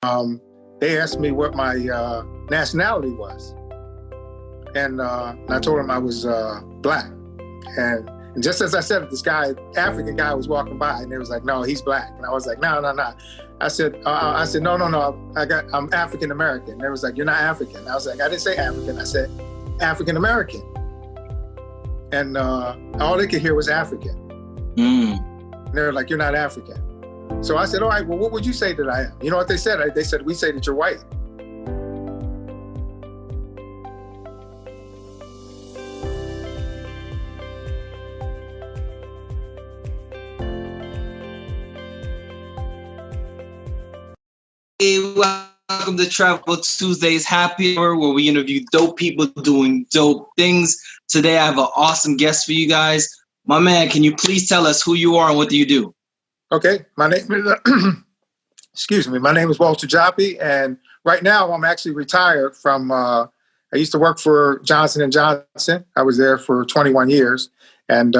they asked me what my nationality was. And I told them I was black. And just as I said it, this guy, African guy, was walking by, and they was like, "No, he's black." And I was like, "No, no, no." I said, "No, no, no. I'm African American." And they was like, "You're not African." I was like, "I didn't say African. I said African American." And all they could hear was African. And they were like, "You're not African." So I said, "All right, well, what would you say that I am?" You know what they said? They said, "We say that you're white." Hey, welcome to Travel Tuesdays Happy Hour, where we interview dope people doing dope things. Today, I have an awesome guest for you guys. My man, can you please tell us who you are and what do you do? Okay, my name is, excuse me, my name is Walter Joppy, and right now I'm actually retired from, I used to work for Johnson & Johnson. I was there for 21 years, and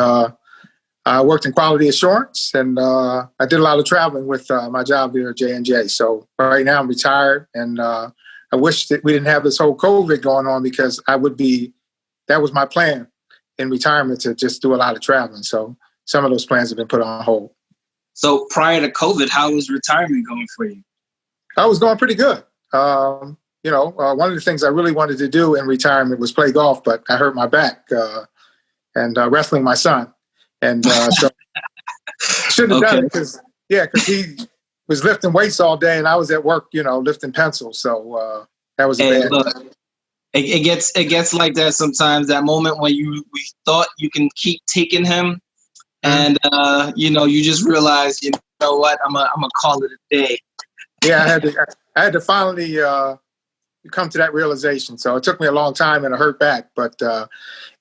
I worked in quality assurance, and I did a lot of traveling with my job there at J&J. So right now I'm retired, and I wish that we didn't have this whole COVID going on, because that was my plan in retirement, to just do a lot of traveling. So some of those plans have been put on hold. So prior to COVID, how was retirement going for you? I was going pretty good. One of the things I really wanted to do in retirement was play golf, but I hurt my back and wrestling my son. And so shouldn't have done it, because he was lifting weights all day and I was at work, lifting pencils. So that was a bad. Look, it gets like that sometimes. That moment when we thought you can keep taking him, and you just realize, you know what, I'm gonna call it a day. Yeah, I had to finally come to that realization. So it took me a long time and a hurt back, but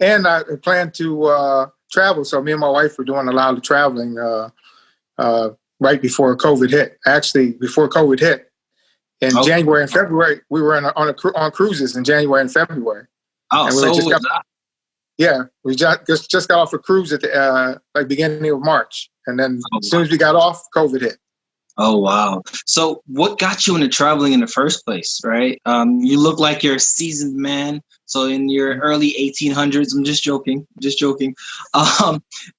and I planned to travel. So me and my wife were doing a lot of traveling right before COVID hit. Actually, before COVID hit, in January and February, we were on cruises in January and February. Oh, and we just got off a cruise at the beginning of March, and then as soon as we got off, COVID hit. Oh, wow. So what got you into traveling in the first place, right? You look like you're a seasoned man. So in your early 1800s, I'm just joking.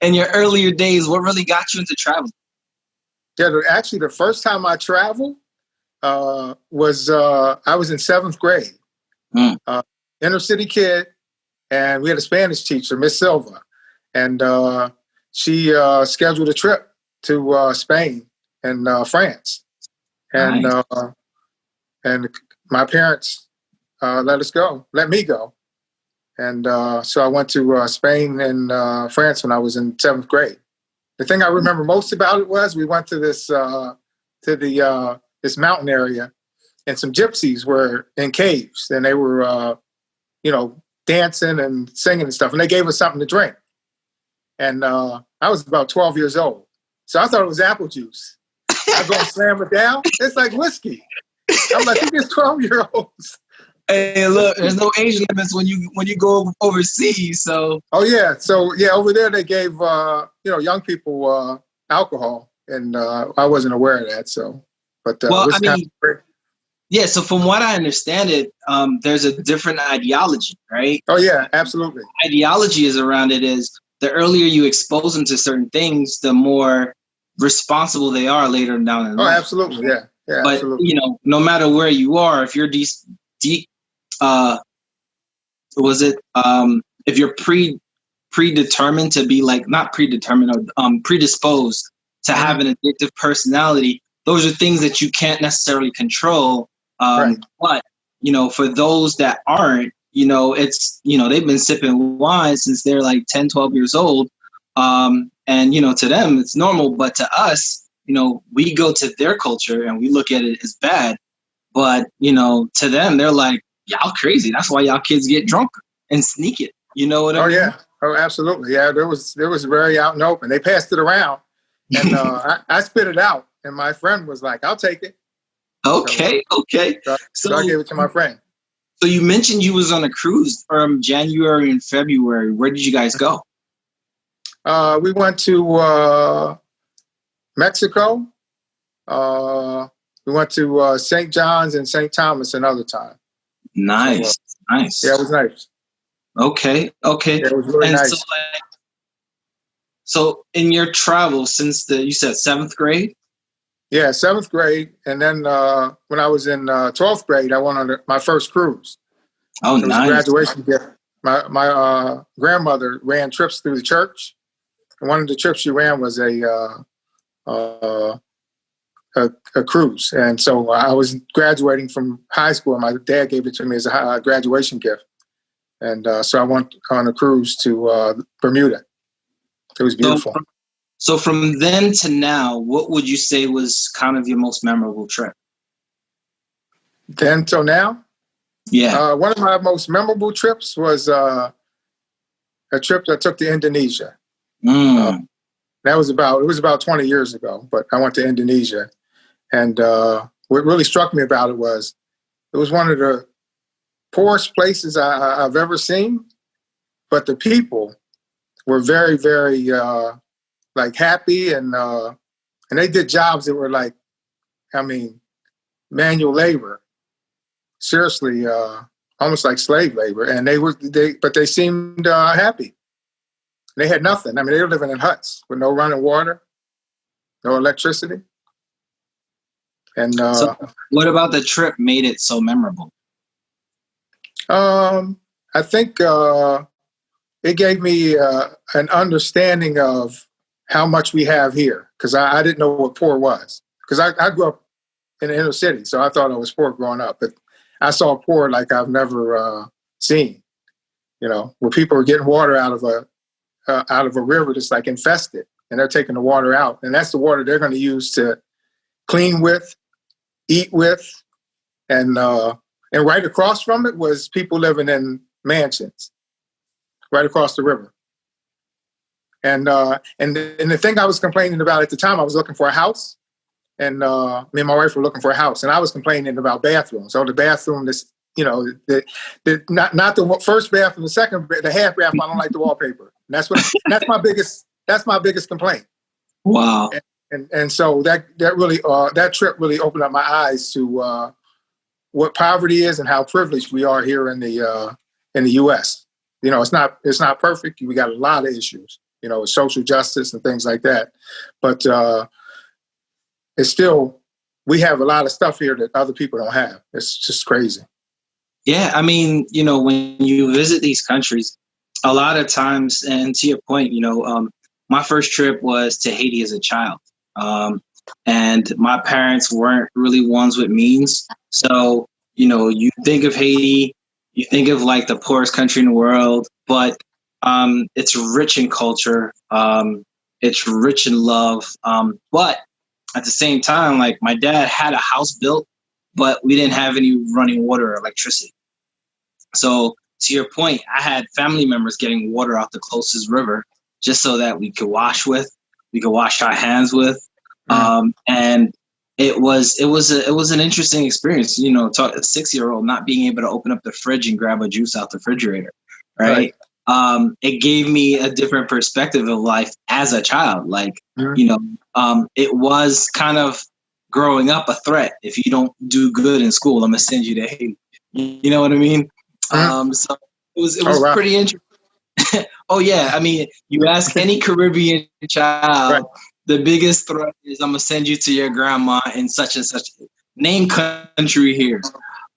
In your earlier days, what really got you into traveling? Yeah, actually, the first time I traveled was I was in 7th grade. Inner city kid, and we had a Spanish teacher, Miss Silva, and she scheduled a trip to Spain and France, and Nice. And my parents let me go, and so I went to Spain and France when I was in 7th grade. The thing I remember most about it was we went to this this mountain area, and some gypsies were in caves, and they were dancing and singing and stuff, and they gave us something to drink, and I was about 12 years old, so I thought it was apple juice. I go and slam it down. It's like whiskey. I'm like, who gets 12-year-olds? Hey, look, there's no age limits when you go overseas. So. Oh yeah, so over there they gave young people alcohol, and I wasn't aware of that. So, but yeah. So from what I understand it, there's a different ideology, right? Oh yeah, absolutely. Ideology is around it is the earlier you expose them to certain things, the more responsible they are later down in life. Oh, absolutely, yeah. But absolutely. No matter where you are, if you're if you're predetermined to be not predetermined or predisposed to have an addictive personality, those are things that you can't necessarily control. Right. But for those that aren't, it's they've been sipping wine since they're like 10, 12 years old. And to them it's normal, but to us, we go to their culture and we look at it as bad. But to them, they're like, y'all crazy. That's why y'all kids get drunk and sneak it. You know what I mean? Oh yeah. Oh, absolutely. Yeah. There was very out and open. They passed it around, and I spit it out, and my friend was like, "I'll take it." Okay. So I gave it to my friend. So you mentioned you was on a cruise from January and February. Where did you guys go? We went to Mexico. We We went to St. John's and St. Thomas another time. Nice, So, nice. Yeah, it was nice. Okay. Yeah, it was really nice. So in your travels since you said 7th grade? Yeah, 7th grade. And then when I was in 12th grade, I went on my first cruise. Oh, it was nice. a graduation gift. My grandmother ran trips through the church. And one of the trips she ran was a cruise. And so I was graduating from high school. And my dad gave it to me as a graduation gift. And so I went on a cruise to Bermuda. It was beautiful. So from then to now, what would you say was kind of your most memorable trip? Then till now? Yeah. One of my most memorable trips was a trip that I took to Indonesia. It was about 20 years ago, but I went to Indonesia. And what really struck me about it was one of the poorest places I've ever seen, but the people were very, very like happy, and they did jobs that were like, manual labor, seriously, almost like slave labor. And they seemed happy. They had nothing. They were living in huts with no running water, no electricity. And so what about the trip made it so memorable? I think it gave me an understanding of how much we have here, because I didn't know what poor was. Because I grew up in the inner city, so I thought I was poor growing up. But I saw poor like I've never seen. Where people are getting water out of a river that's like infested, and they're taking the water out, and that's the water they're going to use to clean with, eat with, and right across from it was people living in mansions right across the river. And the thing I was complaining about at the time, I was looking for a house, and me and my wife were looking for a house, and I was complaining about bathrooms. So the bathroom, not the first bathroom, the half bathroom, I don't like the wallpaper. And that's my biggest complaint. Wow. And so that trip really opened up my eyes to what poverty is and how privileged we are here in the U.S. It's not perfect. We got a lot of issues, with social justice and things like that. But it's still, we have a lot of stuff here that other people don't have. It's just crazy. Yeah, when you visit these countries, a lot of times, and to your point, my first trip was to Haiti as a child. And my parents weren't really ones with means. So, you think of Haiti, you think of like the poorest country in the world, but it's rich in culture. It's rich in love. But at the same time, like my dad had a house built, but we didn't have any running water or electricity. So to your point, I had family members getting water out the closest river just so that we could wash our hands with. And it was an interesting experience, a 6-year-old not being able to open up the fridge and grab a juice out the refrigerator. Right. It gave me a different perspective of life as a child. Like, it was kind of growing up a threat. If you don't do good in school, I'm going to send you to Haiti. You know what I mean? So it was pretty interesting. Oh yeah. You ask any Caribbean child, right, the biggest threat is I'm going to send you to your grandma in such and such name country here.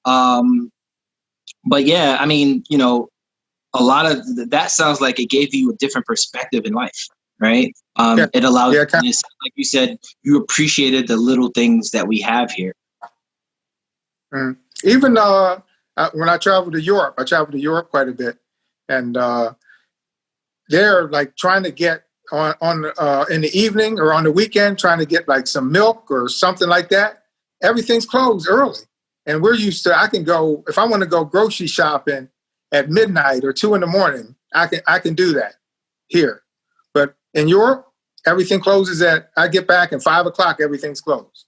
But yeah, a lot of that sounds like it gave you a different perspective in life, right? It allowed you, like you said, you appreciated the little things that we have here. Even when I traveled to Europe, quite a bit, and they're like trying to get on in the evening or on the weekend, trying to get like some milk or something like that. Everything's closed early, and we're used to. I can go if I want to go grocery shopping at midnight or 2 a.m. I can do that here, but in Europe, everything closes I get back at 5 o'clock. Everything's closed.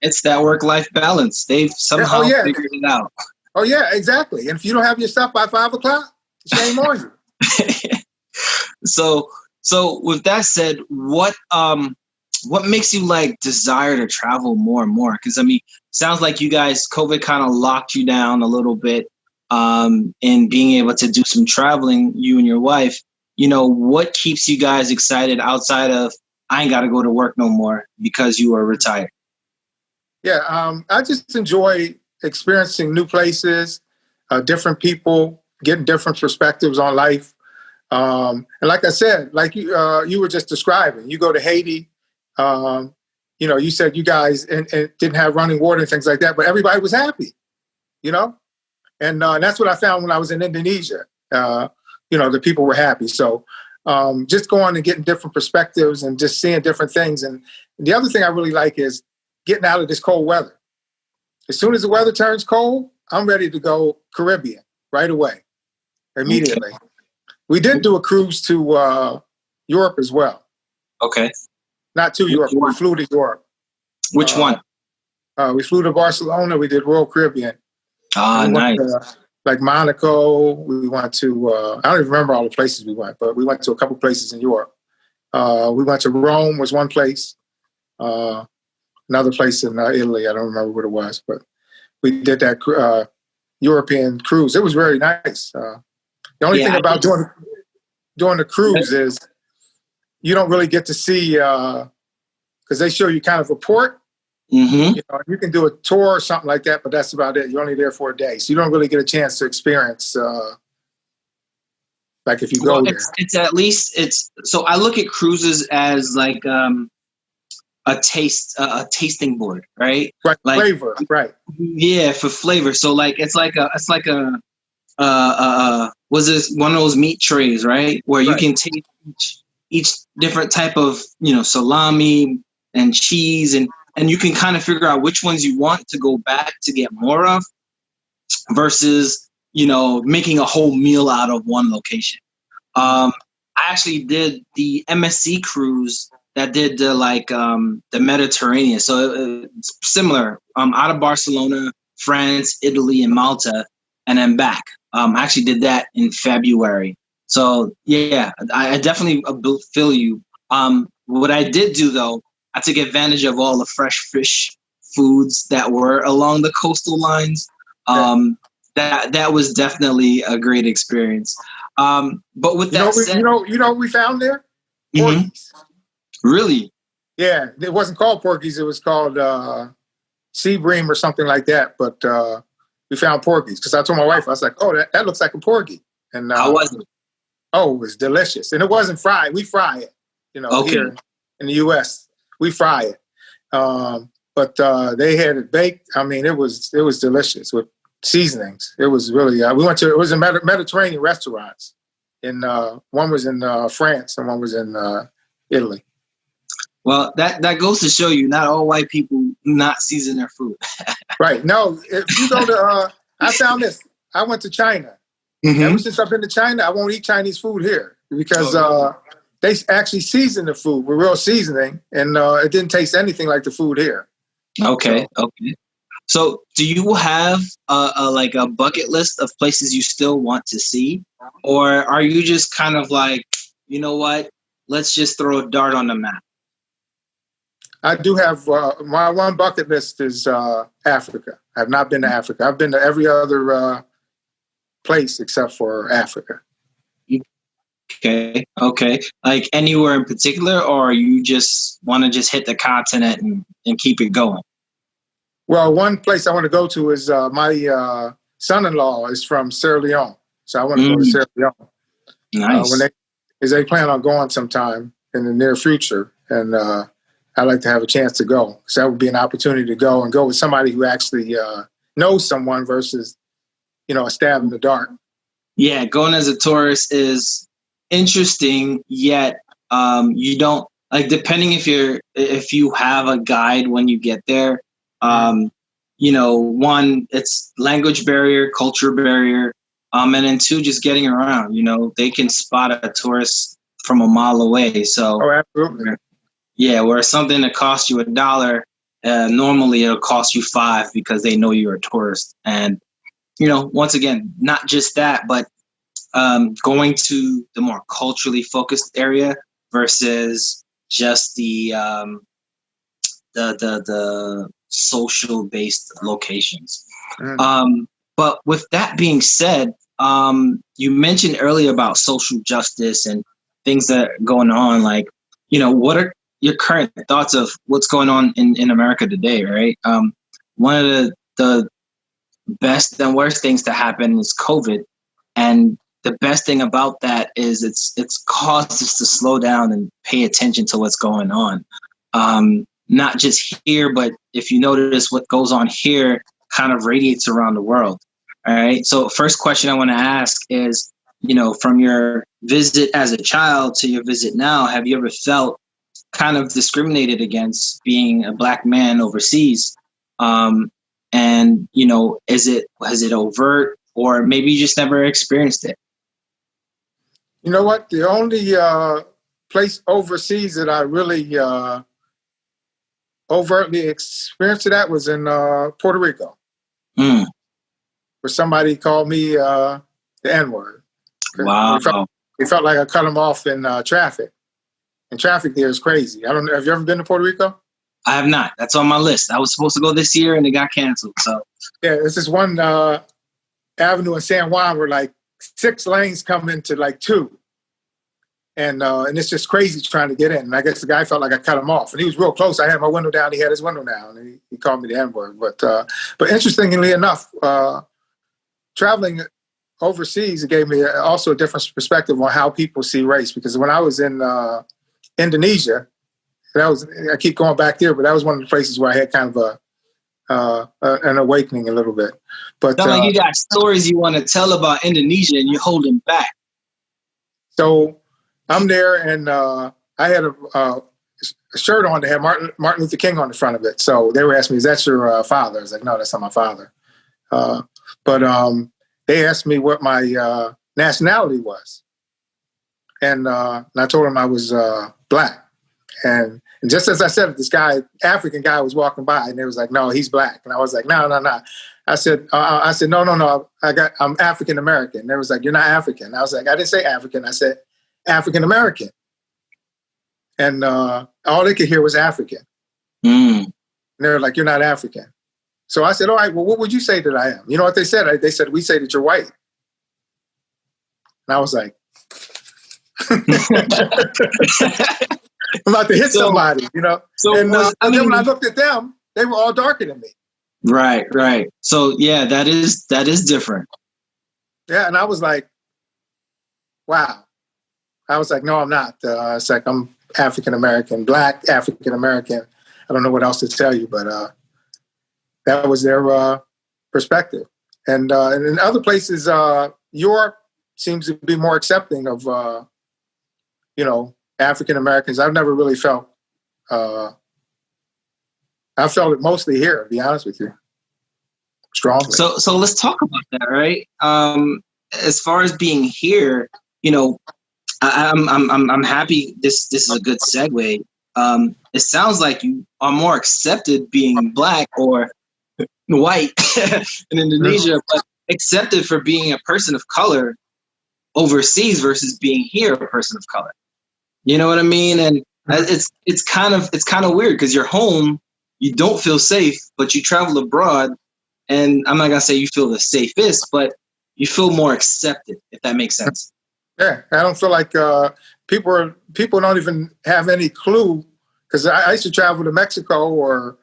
It's that work-life balance. They've somehow figured it out. Oh yeah, exactly. And if you don't have your stuff by 5 o'clock, shame on you. So with that said, what what makes you like desire to travel more and more? Because I mean, sounds like you guys, COVID kind of locked you down a little bit, in being able to do some traveling, you and your wife. You know, what keeps you guys excited outside of I ain't got to go to work no more because you are retired? Yeah, I just enjoy experiencing new places, different people, getting different perspectives on life. And like I said, like you were just describing, you go to Haiti. Um, you said you guys and didn't have running water and things like that, but everybody was happy. You know, and that's what I found when I was in Indonesia. The people were happy. So just going and getting different perspectives and just seeing different things. And the other thing I really like is getting out of this cold weather. As soon as the weather turns cold, I'm ready to go Caribbean right away, immediately. Okay. We did do a cruise to Europe as well. Okay. Not to Europe. We flew to Europe. Which one? We flew to Barcelona. We did Royal Caribbean. Ah, nice. Like Monaco. We went to, I don't even remember all the places we went, but we went to a couple places in Europe. We went to Rome was one place. Another place in Italy. I don't remember what it was, but we did that European cruise. It was very nice. The only thing about doing the cruise is you don't really get to see, because they show you kind of a port. Mm-hmm. You can do a tour or something like that, but that's about it. You're only there for a day, so you don't really get a chance to experience like if you go there. It's at least so I look at cruises as like a tasting board, right? Right, like, flavor, right? Yeah, for flavor. So like it's like a was this one of those meat trays, right? Where you can taste each different type of salami and cheese and you can kind of figure out which ones you want to go back to get more of versus, making a whole meal out of one location. I actually did the MSC cruise that did the Mediterranean. So it's similar, out of Barcelona, France, Italy, and Malta, and then back. I actually did that in February. So yeah, I definitely feel you. What I did do though, I took advantage of all the fresh fish foods that were along the coastal lines. That was definitely a great experience. But with that said, you know what we found there? Porgies. Mm-hmm. Really? Yeah, it wasn't called porgies. It was called sea bream or something like that. But we found porgies because I told my wife, I was like, "Oh, that looks like a porgy." And how was it? Oh, it was delicious, and it wasn't fried. We fry it, here in the U.S. We fry it, but they had it baked. I mean, it was delicious with seasonings. It was really. It was in Mediterranean restaurants, and one was in France and one was in Italy. Well, that goes to show you, not all white people not season their food. Right. No, if you go to, I found this. I went to China. Mm-hmm. Ever since I've been to China, I won't eat Chinese food here because they actually season the food with real seasoning, and it didn't taste anything like the food here. Okay. So, do you have a bucket list of places you still want to see, or are you just kind of like, you know what, let's just throw a dart on the map? I do have my one bucket list is Africa. I have not been to Africa. I've been to every other place except for Africa. Okay. Like anywhere in particular, or you just want to just hit the continent and keep it going? Well, one place I want to go to is my son-in-law is from Sierra Leone, so I want to go to Sierra Leone. Nice. They plan on going sometime in the near future, and I'd like to have a chance to go because that would be an opportunity to go with somebody who actually knows someone versus, a stab in the dark. Yeah, going as a tourist is interesting, yet you don't depending if you have a guide when you get there. One, it's language barrier, culture barrier, and then two, just getting around. They can spot a tourist from a mile away. So, absolutely. Yeah, where something that costs you $1, normally it'll cost you $5 because they know you're a tourist. And, once again, not just that, but going to the more culturally focused area versus just the the social based locations. Mm. But with that being said, you mentioned earlier about social justice and things that are going on. Like, what are your current thoughts of what's going on in America today, right? One of the best and worst things to happen is COVID. And the best thing about that is it's caused us to slow down and pay attention to what's going on. Not just here, but if you notice what goes on here kind of radiates around the world. All right. So first question I want to ask is, from your visit as a child to your visit now, have you ever felt kind of discriminated against being a Black man overseas? And, has it overt, or maybe you just never experienced it? You know what? The only place overseas that I really overtly experienced that was in Puerto Rico, where somebody called me the N-word. Wow. It felt like I cut them off in traffic. And traffic there is crazy. I don't know. Have you ever been to Puerto Rico? I have not. That's on my list. I was supposed to go this year and it got canceled. So yeah, there's this one avenue in San Juan where like 6 lanes come into like 2. And it's just crazy trying to get in. And I guess the guy felt like I cut him off. And he was real close. I had my window down. He had his window down. And he called me the N-word. But interestingly enough, traveling overseas, it gave me also a different perspective on how people see race. Because when I was in Indonesia, I keep going back there, but that was one of the places where I had kind of an awakening a little bit. But sound like you got stories you want to tell about Indonesia and you're holding back. So I'm there, and I had a shirt on that had Martin Luther King on the front of it. So they were asking me, "Is that your father?" I was like, "No, that's not my father." But they asked me what my nationality was, and I told them I was Black. And just as I said it, this African guy was walking by, and they was like, "No, he's Black." And I was like, "No, no, no." I said, "No. I'm African American." And they was like, "You're not African." I was like, "I didn't say African. I said African American." And all they could hear was African. And they were like, "You're not African." So I said, "All right, well, what would you say that I am?" You know what they said? They said, "We say that you're white." And I was like, I'm about to hit somebody, So and then when I looked at them, they were all darker than me. Right. So yeah, that is different. Yeah, and I was like, wow. I was like, no, I'm not. It's like I'm African American, Black African American. I don't know what else to tell you, but that was their perspective. And in other places, Europe seems to be more accepting of, African Americans. I've never really felt. I felt it mostly here, to be honest with you. Strongly. So let's talk about that, right? As far as being here, I'm happy. This is a good segue. It sounds like you are more accepted being Black or white in Indonesia, but accepted for being a person of color overseas versus being here a person of color. You know what I mean? And it's kind of weird because you're home, you don't feel safe, but you travel abroad, and I'm not gonna say you feel the safest, but you feel more accepted, if that makes sense. Yeah, I don't feel like people don't even have any clue, because I used to travel to Mexico or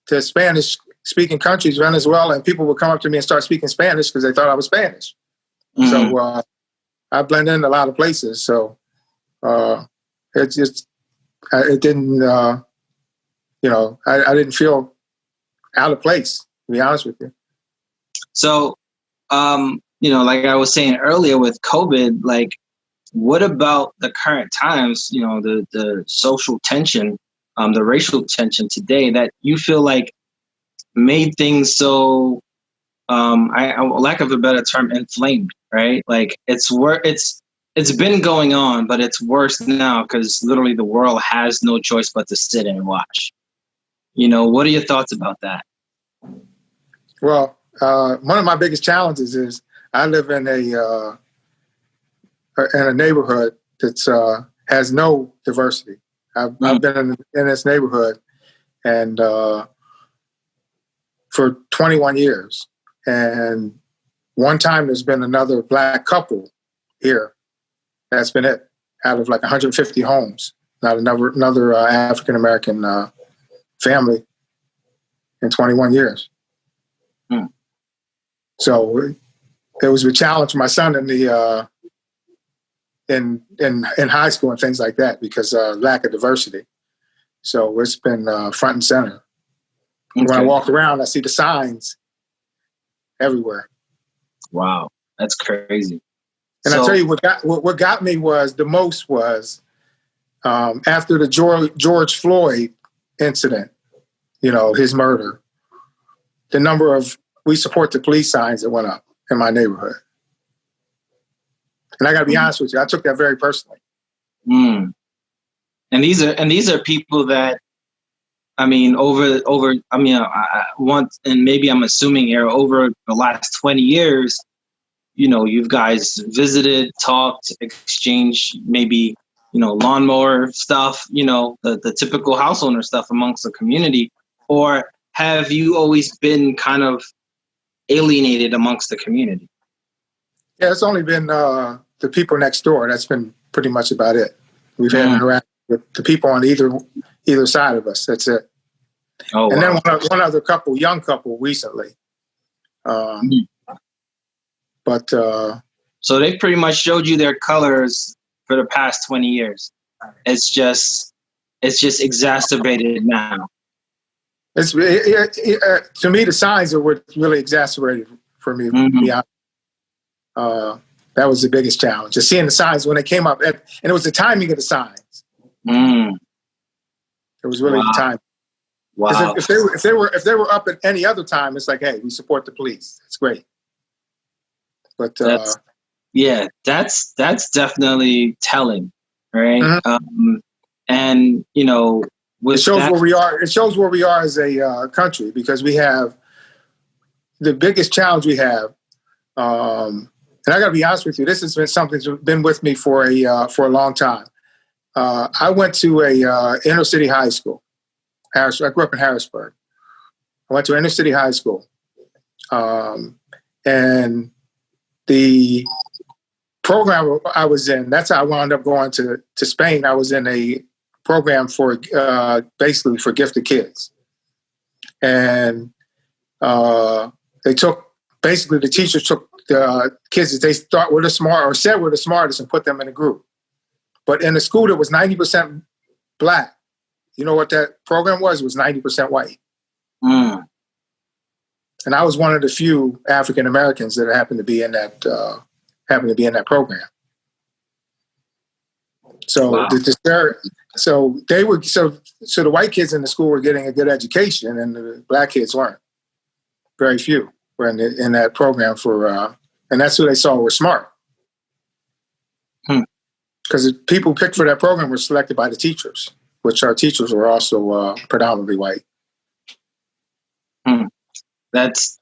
to Spanish-speaking countries, Venezuela, and people would come up to me and start speaking Spanish because they thought I was Spanish. So I blend in a lot of places. So it didn't, I didn't feel out of place, to be honest with you. So, like I was saying earlier with COVID, like, what about the current times, the social tension, the racial tension today that you feel like made things so, lack of a better term, inflamed, right? Like it's been going on, but it's worse now because literally the world has no choice but to sit and watch. What are your thoughts about that? Well, one of my biggest challenges is I live in a neighborhood that has no diversity. I've been in this neighborhood, and for 21 years. And one time there's been another black couple here. That's been it, out of like 150 homes. Not another African-American family in 21 years. Hmm. So it was a challenge for my son in the in high school and things like that because lack of diversity. So it's been front and center. Okay. When I walk around, I see the signs everywhere. Wow, that's crazy. And I tell you what got me was the most was after the George Floyd incident, his murder, the number of "We support the police" signs that went up in my neighborhood. And I got to be honest with you, I took that very personally. Mm. And these are people that, I mean, once, and maybe I'm assuming here, over the last 20 years, you guys visited, talked, exchanged maybe, lawnmower stuff, the typical house owner stuff amongst the community, or have you always been kind of alienated amongst the community? Yeah, it's only been the people next door. That's been pretty much about it. We've had interaction with the people on either side of us. That's it. Oh, and wow. Then one other couple, young couple, recently. But so they pretty much showed you their colors for the past 20 years. It's just exacerbated now. To me, the signs are what really exacerbated for me. Mm-hmm. That was the biggest challenge. Just seeing the signs when they came up, and it was the timing of the signs. Mm. It was really the timing. Wow. If they were up at any other time, it's like, hey, we support the police. That's great. But that's definitely telling, right? Mm-hmm. And it shows where we are. It shows where we are as a country, because we have the biggest challenge we have. And I got to be honest with you, this has been something that's been with me for a long time. I went to a inner city high school. I grew up in Harrisburg. I went to inner city high school, and the program I was in, that's how I wound up going to Spain. I was in a program for basically for gifted kids, and the teachers took the kids that they thought were the smart or said were the smartest and put them in a group. But in a school that was 90% black, you know what that program was? It was 90% white. Mm. And I was one of the few African Americans that happened to be in that program. So wow. So the white kids in the school were getting a good education, and the black kids weren't. Very few were in that program and that's who they saw were smart. Because the people picked for that program were selected by the teachers, which our teachers were also predominantly white. That's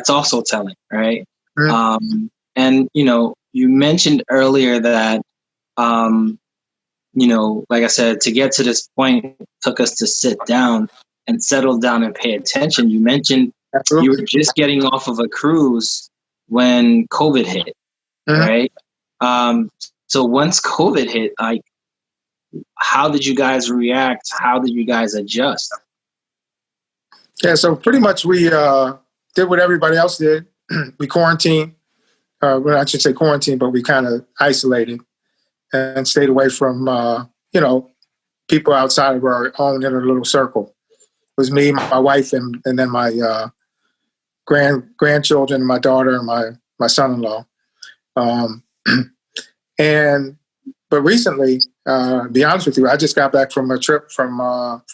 also telling, right? Mm-hmm. And you mentioned earlier that like I said, to get to this point took us to sit down and settle down and pay attention. You mentioned Absolutely. You were just getting off of a cruise when COVID hit, right? So once COVID hit, how did you guys react? How did you guys adjust? Yeah, so pretty much we did what everybody else did. We quarantined. Well, I should say quarantine, but we kind of isolated and stayed away from, people outside of our own inner little circle. It was me, my wife, and then my grandchildren, my daughter, and my son-in-law. But recently, be honest with you, I just got back from a trip from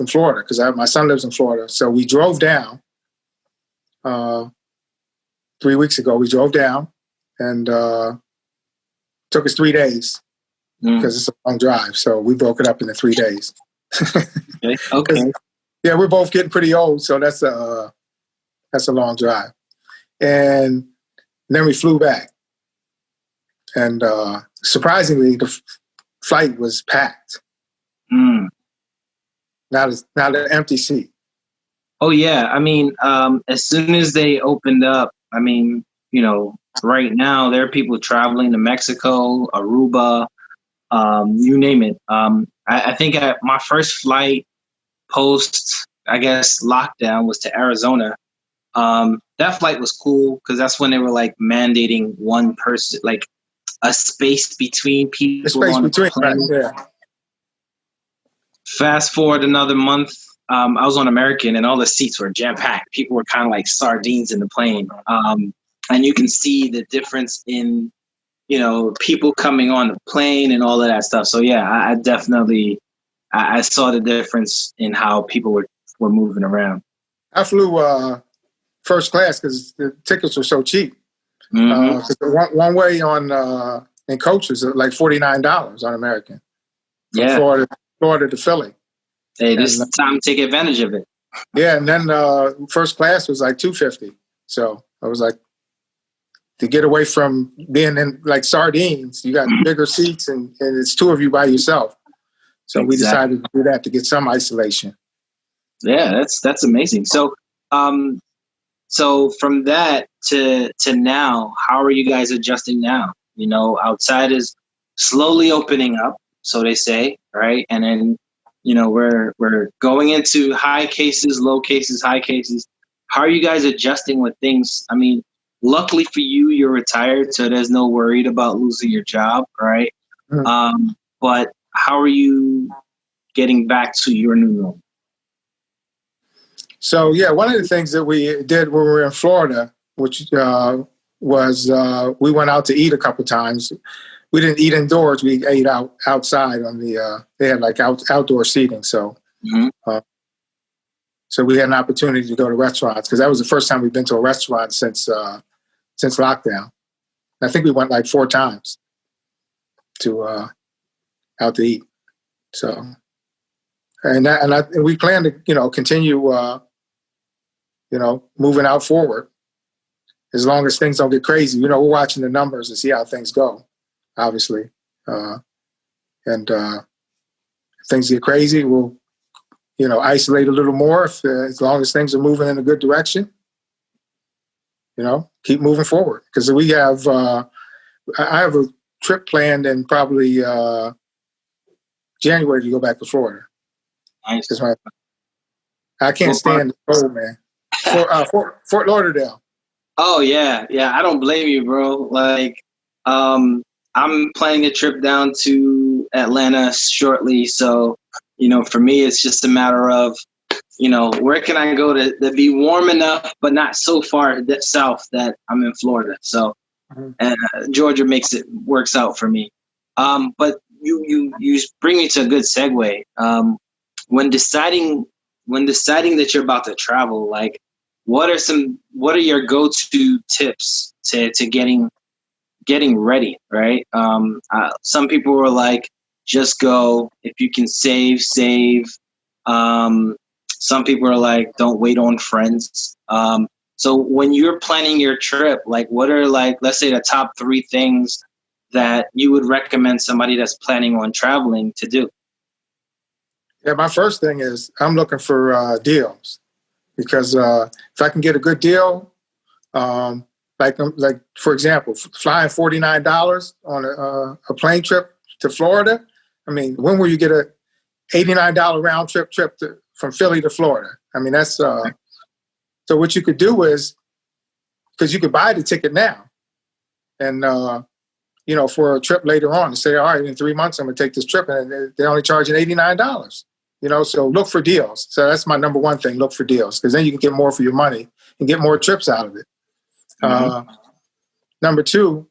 Florida, because my son lives in Florida. So we drove down 3 weeks ago. We drove down, and took us 3 days because it's a long drive. So we broke it up into 3 days. Okay. Yeah, we're both getting pretty old, so that's a long drive. And then we flew back, and surprisingly, the flight was packed. not an empty seat. Oh yeah, I mean, as soon as they opened up, I mean, right now there are people traveling to Mexico, Aruba, you name it. I think my first flight post, I guess, lockdown was to Arizona. That flight was cool because that's when they were like mandating one person, like a space between people. The space on between, the plane. right, yeah. Fast forward another month, I was on American and all the seats were jam packed. People were kind of like sardines in the plane, and you can see the difference in people coming on the plane and all of that stuff. So yeah, I definitely I saw the difference in how people were moving around. I flew first class because the tickets were so cheap. Mm-hmm. One way on in coach was like $49 on American from Florida to Philly. Hey, this is time to take advantage of it. Yeah, and then first class was like $250. So I was like, to get away from being in like sardines, you got bigger seats and it's two of you by yourself. So we decided to do that to get some isolation. Yeah, that's amazing. So so from that to now, how are you guys adjusting now? Outside is slowly opening up, so they say, right? And then we're going into high cases, low cases, high cases. How are you guys adjusting with things? I mean, luckily for you, you're retired, so there's no worried about losing your job, right? Mm-hmm. But how are you getting back to your new normal? So yeah, one of the things that we did when we were in Florida, which was we went out to eat a couple times. We didn't eat indoors. We ate outside on the. They had like outdoor seating, so mm-hmm. So we had an opportunity to go to restaurants because that was the first time we've been to a restaurant since lockdown. I think we went like 4 times to out to eat. So and we plan to continue moving out forward as long as things don't get crazy. We're watching the numbers to see how things go. Obviously, and if things get crazy, we'll, isolate a little more. As long as things are moving in a good direction, keep moving forward. Because we have, I have a trip planned in probably January to go back to Florida. Nice. I can't stand the cold, man. Fort Lauderdale. Oh yeah. I don't blame you, bro. Like, I'm planning a trip down to Atlanta shortly. So, for me, it's just a matter of, where can I go to be warm enough, but not so far south that I'm in Florida. So Georgia works out for me. But you bring me to a good segue. When deciding that you're about to travel, like, what are your go-to tips to getting ready, right? Some people were like, just go. If you can save. Some people are like, don't wait on friends. So when you're planning your trip, like, what are, like, let's say the top 3 things that you would recommend somebody that's planning on traveling to do? Yeah, my first thing is I'm looking for deals because if I can get a good deal, like for example, flying $49 on a plane trip to Florida. I mean, when will you get a $89 round trip from Philly to Florida? I mean, that's so what you could do is, because you could buy the ticket now, and for a trip later on, to say, all right, in 3 months I'm going to take this trip, and they're only charging $89. So look for deals. So that's my number one thing: look for deals, because then you can get more for your money and get more trips out of it. Mm-hmm. Number 2,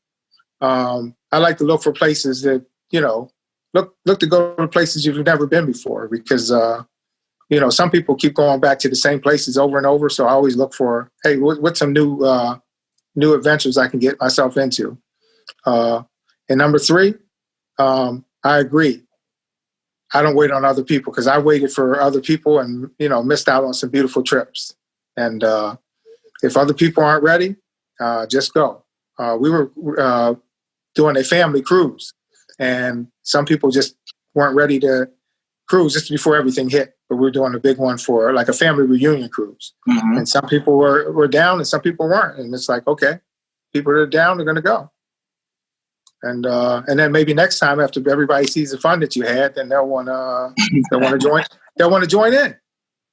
I like to look for places that, look to go to places you've never been before, because, some people keep going back to the same places over and over. So I always look for, hey, what's some new adventures I can get myself into? And number 3, I agree. I don't wait on other people, because I waited for other people and, missed out on some beautiful trips. And if other people aren't ready, just go. We were doing a family cruise, and some people just weren't ready to cruise just before everything hit. but we're doing a big one for like a family reunion cruise. Mm-hmm. And some people were down and some people weren't. And it's like, okay, people that are down are going to go. And then maybe next time after everybody sees the fun that you had, then they'll want to join. They'll want to join in.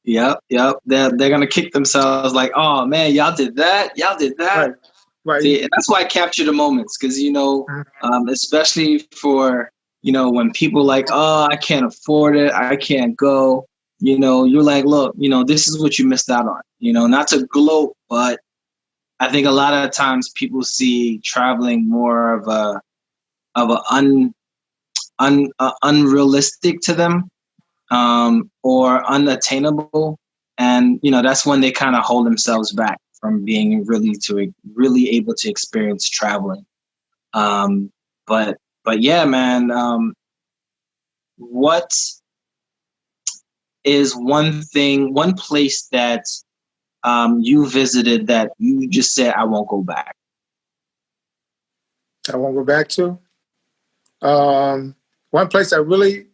Yep. They're gonna kick themselves like, oh man, y'all did that. Right. See, and that's why I capture the moments, because especially for when people like, oh, I can't afford it, I can't go. You're like, look, this is what you missed out on. Not to gloat, but I think a lot of times people see traveling more of a unrealistic to them, or unattainable, and that's when they kind of hold themselves back from being really able to experience traveling. But yeah, man. What is one place that you visited that you just said, I won't go back? I won't go back to. One place I really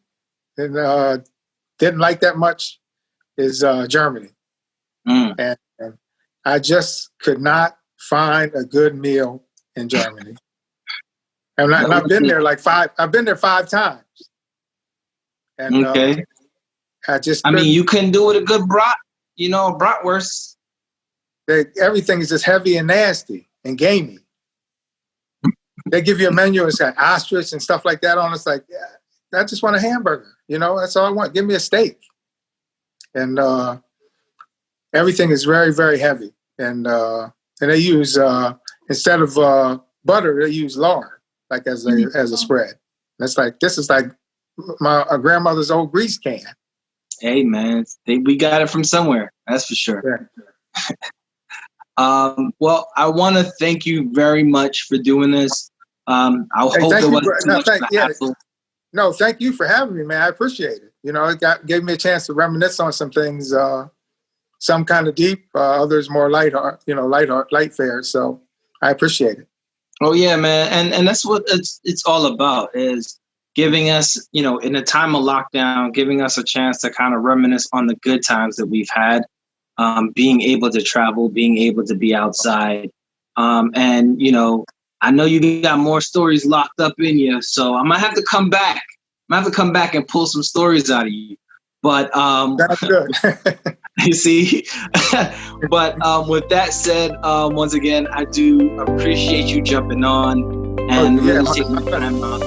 didn't like that much is Germany. And I just could not find a good meal in Germany. And I've been there I've been there 5 times. And okay. I mean, you couldn't do it a good brat, bratwurst. Everything is just heavy and nasty and gamey. They give you a menu, it's got ostrich and stuff like that on. It's like, yeah, I just want a hamburger. That's all I want. Give me a steak. And everything is very, very heavy. And they use, instead of butter, they use lard, like as a spread. And it's like, this is like my grandmother's old grease can. Hey, man, we got it from somewhere. That's for sure. Yeah. Well, I want to thank you very much for doing this. I hope it wasn't too much of a hassle. No, thank you for having me, man. I appreciate it. It gave me a chance to reminisce on some things, some kind of deep, others more light fare. So I appreciate it. Oh yeah, man. And that's what it's all about, is giving us, in a time of lockdown, giving us a chance to kind of reminisce on the good times that we've had, being able to travel, being able to be outside. And, I know you got more stories locked up in you, so I might have to come back. And pull some stories out of you. But that's good. you see, but with that said, once again, I do appreciate you jumping on and really taking the time out